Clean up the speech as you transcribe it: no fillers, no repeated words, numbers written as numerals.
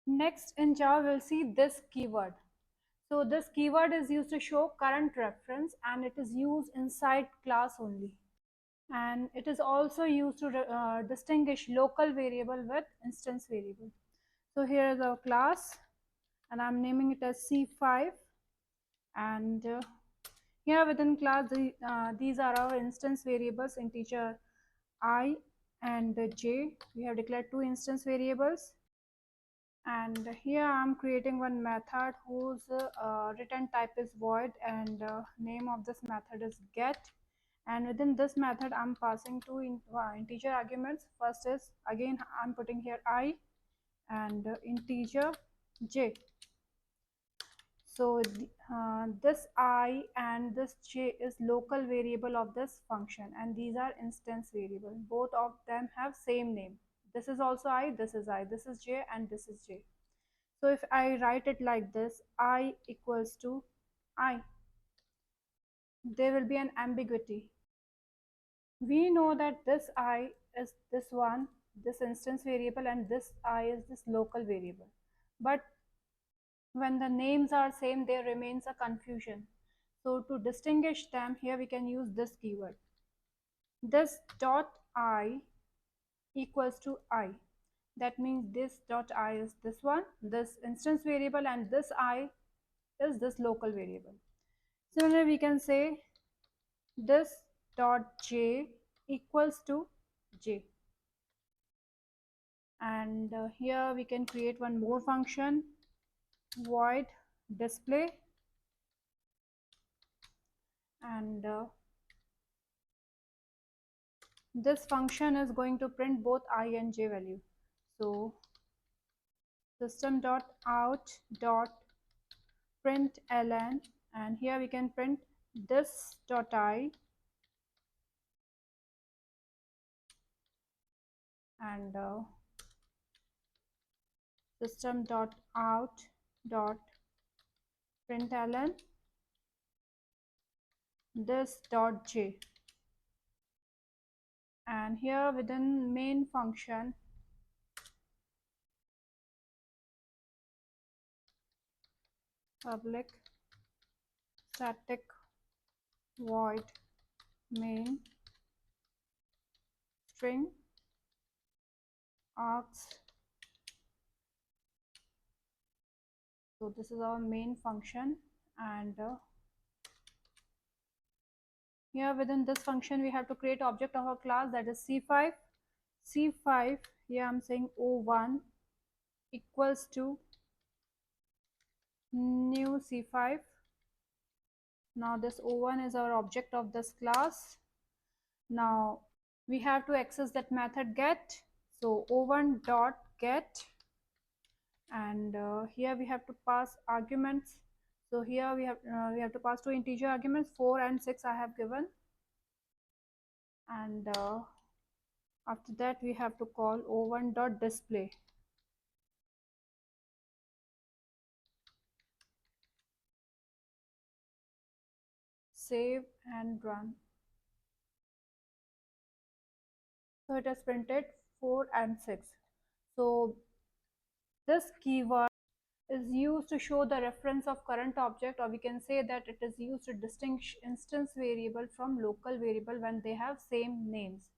Next in Java we'll see this keyword. So this keyword is used to show current reference and it is used inside class only. And it is also used to distinguish local variable with instance variable. So here is our class and I'm naming it as C5, and here within class these are our instance variables, integer I and j. We have declared two instance variables, and here I'm creating one method whose return type is void, and name of this method is get. And within this method I'm passing two integer arguments. First is, again I'm putting here I and integer j. So this I and this j is local variable of this function, and these are instance variable. Both of them have same name. This is also I, this is I, this is j, and this is j. So if I write it like this, I equals to I, there will be an ambiguity. We know that this I is this one, this instance variable, and this I is this local variable. But when the names are same, there remains a confusion. So to distinguish them, here we can use this keyword. This dot I equals to I. That means this dot I is this one, this instance variable, and this I is this local variable. Similarly, we can say this dot j equals to j. And here we can create one more function, void display, and this function is going to print both I and j value. So system dot out dot print ln, and here we can print this dot I and system dot out dot println this dot j. And here within main function, public static void main string args. So this is our main function, and here within this function we have to create object of our class, that is C5. C5, here I'm saying O1 equals to new C5. Now this O1 is our object of this class. Now we have to access that method get. So O1 dot get, and here we have to pass arguments. So here we have to pass two integer arguments, 4 and 6 I have given, and after that we have to call O1 dot display. Save and run. So it has printed 4 and 6. So this keyword is used to show the reference of current object, or we can say that it is used to distinguish instance variable from local variable when they have same names.